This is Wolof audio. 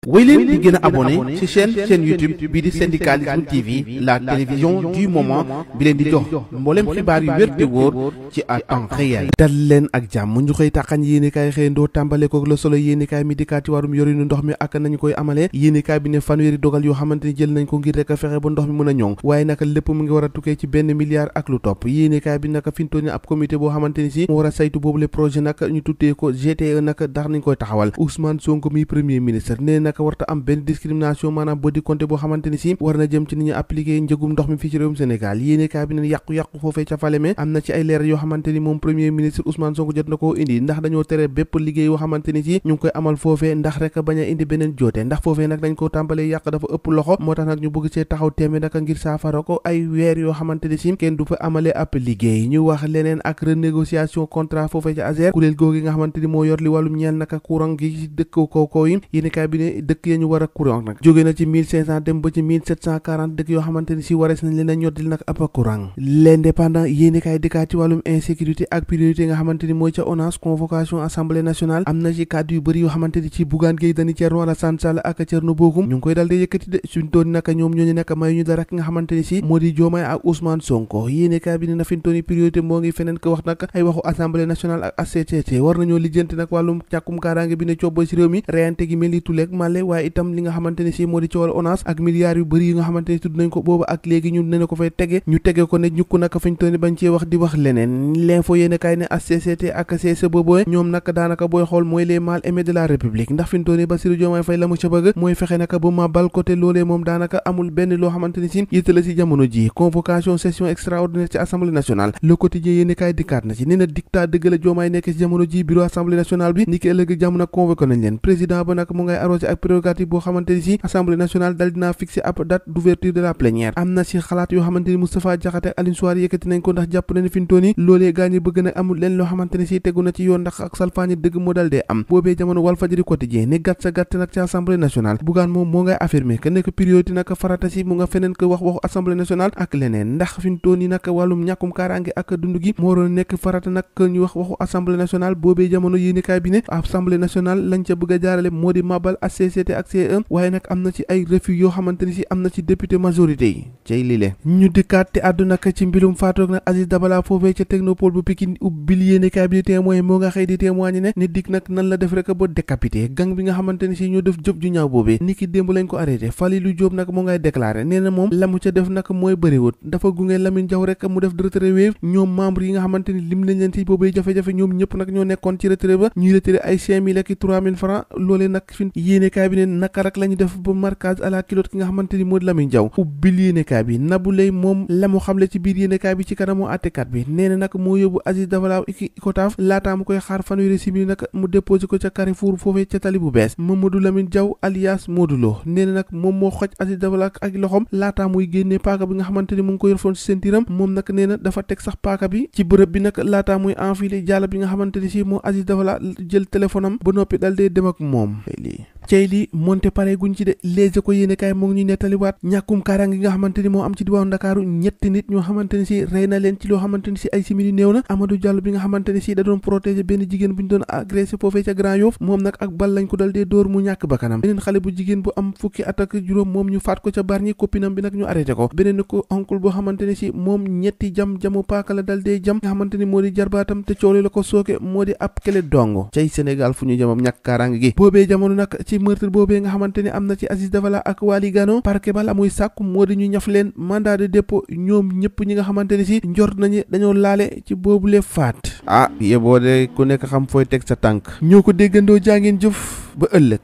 wéy leen di gën a abonné ci chaîne YouTube bii di Syndicalisme TV, la télévision du moment bi leen di jox mboolem xibaar yu wér te wóor ci à temps réel. dal leen ak jàmm ñu koy taxañ yéenekaay xëyandoo tàmbale ko Le Soleil yéenekaay mi dikkaat ci wàllum yorinu ndox mi ak nañu koy amalee. yéenekaay bi ne fanweeri dogal yoo xamante ni jël nañ ko ngir rek a fexe ba ndox mi mën a ñoŋ, waaye naka lépp mu ngi war a tukkee ci benn milliard ak lu topp. yéenekaay bi naka fintoon ni ab comité boo xamante ni si mu war a saytu boobu le projet nag ñu tuddee ko GTE nag dax nañ koy taxawal. Ousmane Sonko mi premier ministre nee naka warta am benn discrimination maanaam body compté boo xamante ni si war na jëm ci ni ñu appliqué njëgum ndox mi fii ci réewum Sénégal. yéenekaay bi ne yàqu-yàqu foofee ca Falémé am na ci ay leer yoo xamante ni moom premier ministre Ousmane Sonko jot na koo indi, ndax dañoo tere bépp liggéey yoo xamante ni si ñu ngi koy amal foofee ndax rek bañ a indi beneen joote, ndax foofee nag dañ ko tàmbalee yàq dafa ëpp loxo, moo tax nag ñu bëgg see taxaw téeme naka ngir saafara ko ay weer yoo xamante ni si kenn du fa amalee ab liggéey. ñu wax leneen ak renégociation contrat foofee ca ASER, kuréel googu nga xamante ni moo yor li wàllum ñeel naka courant gi ci dëkk kookoo yi. yéenekaay bi ne dëkk ya ñu war a courant nag jóge na ci 1500 dem ba ci 1740 dëkk yoo xamante ni si warees nañ leen a ñoddil nag ab courant. L'Indépendant yéenekaay dikkaat ci wàllum insécurité ak priorité nga xamante ni mooy ca ONAS convocation assemblée nationale. am na ci kàddu yu bëri yoo xamante ni ci Bougane Gueye Dany, Thierno Alassane Sall ak Thierno Bocoum ñu ngi koy dal di yëkkati de suñ tooni naka ñoom ñooñu nekk mayu ñu dara ki nga xamante ni si moo di Diomaye ak Ousmane Sonko. yéenekaay bi ne na fintooni priorité moo ngi feneen ko wax nag ay waxu assemblée nationale ak HCCT war nañoo lijjanti nag wàllum ñàkkum kaaraange bi ne cooboy si réew mi reyante gi mel ni tuleeg màlle, waaye itam li nga xamante ni si moo di coowal ONAS ak milliards yu bëri yi nga xamante ni tudd nañ ko booba ak léegi ñu ne ko fay tege ñu tege ko ne ñukku naka fañ tooni bañ cee wax di wax leneen. L'info yéenekaay ne HCCT ak CSE boobu ñoom nag daanaka booy xool mooy les mal aimés de la République, ndax fi mu toll nii Bassirou Diomaye Faye la mu ca bëgg mooy fexe naka ba ma bal côté loolee moom daanaka amul benn loo xamante ni si yitte la si jamono ji. convocation session extraordinaire ci assemblée nationale. Le Quotidien yéenekaay dikkaat na ci nee na dictat dëgg la Diomaye nekk si jamono ji. bureau assemblée nationale bi ni ki ëllëg jàmm nag convoqué nañ leen. président ba nag mu ngay arrosé ak prérogative boo xamante ni si assemblée nationale dal dinaa fixé ab date d'ouverture de la plénière. am na si xalaat yoo xamante ni Moustapha Diakhaté ak Alioune Souaré yëkkati nañ ko, ndax jàpp na ni fi mu toll nii loolee gaañi bëgg nag amul leen loo xamante ni si tegu na ci yoon, ndax ak salfaañi dëgg moo dal dee am. boobee jamono Walfadjri Quotidien ne gàtt sa gàtt nag ci assemblée nationale. Bougane moom moo ngay affirmé que nekk priorité nag farata si mu nga feneen ko wax waxu assemblée nationale ak leneen, ndax fi mu toll nii nag wàllum ñàkkum kaaraange ak dund gi moo doon nekk farata nag ñu wax waxu assemblée nationale. boobee jamono yéenekaay bi ne assemblée nationale lañ ca bëgg a jaarale moo di mabal HCCT ak CE, waaye nag am na ci ay refus yoo xamante ni si am na ci député majorité yi cay lile. ñu dikkaat te àddu nag ci mbirum faatoog nag Aziz Dabala foofee ca technopole bu Pikine ubbil yéenekaay bi di témoin moo nga xëy di témoigner ne dik nag nan la def rek ba décapité gang bi nga xamante ni si ñoo def jëf ju ñaaw boobee niki démb lañ ko arrêté. Falilou Diop nag moo ngay déclaré nee na moom la mu ca def nag mooy bëriwut, dafa gunge Lamine Diaw rek mu def retrait wéef. ñoom membre yi nga xamante ni lim nañ leen ci boobee jafe-jafe ñoom ñëpp nag ñoo nekkoon ci retrait ba ñuy retiré ay 5000 ak 3000 francs loolee nag fin yéenekaay bi ne naka rek la ñu def ba marquage à la culotte ki nga xamante ni moo di Lamine Diaw. ubbil yéenekaay bi Nabou Leye moom la mu xamle ci biir yéenekaay bi ci kanamu àttekat bi nee na nag moo yóbbu Aziz Dabala Icotaf laataa mu koy xaar fanweeri simili nag mu déposé ko ca Carrefour foofee ca tali bu bees. Mamadou Lamine Diaw alias Modou Lo nee na nag moom moo xoj Aziz Dabala ak loxom laataa muy génnee paaka bi nga xamante ni mu ngi ko yorfoon ci seen tiram. moom nag nee na dafa teg sax paaka bi ci bërëb bi nag laataa muy enfilé jàll bi nga xamante ni si moo Aziz Dabala jël téléphone am ba noppi dal dee dem ak moom. cey li monte pare guñ ci de Les Échos yéenekaay moo ngi ñuy nettaliwaat ñàkkum kaaraange gi nga xamante ni moo am ci diwaanu Ndakaaru. ñetti nit ñoo xamante ni si rey na leen ci loo xamante ni si ay simili néew na. Amadou Diallo bi nga xamante ni si da doon protéger benn jigéen bu ñu doon agressé foofee ca Grand Yoff, moom nag ak bal lañ ko dal dee dóor mu ñàkk bakkanam. beneen xale bu jigéen bu am fukki at ak juróom moom ñu faat ko ca Bargny, copinam bi nag ñu arrêté ko. beneen ko oncle boo xamante ni si moom ñetti jamu paaka la dal dee jam nga xamante ni moo di jarbaatam te cooli la ko sooke moo di ab kele dongo. cay Sénégal fu ñu jëmam ñàkk kaaraange gi. boobee jamono nag ci meurtre boobee nga xamante ni am na ci Aziz Dabala ak Waly Gano, parquet ba la muy sàkku moo di ñu ñaf leen mandat de dépôt ñoom ñëpp ñi nga xamante ni si njort nañu dañoo laale ci boobule faat. yeboo de ku nekk xam fooy teg sa tànk. ñoo ko déggandoo jaa ngeen jëf ba ëllëg.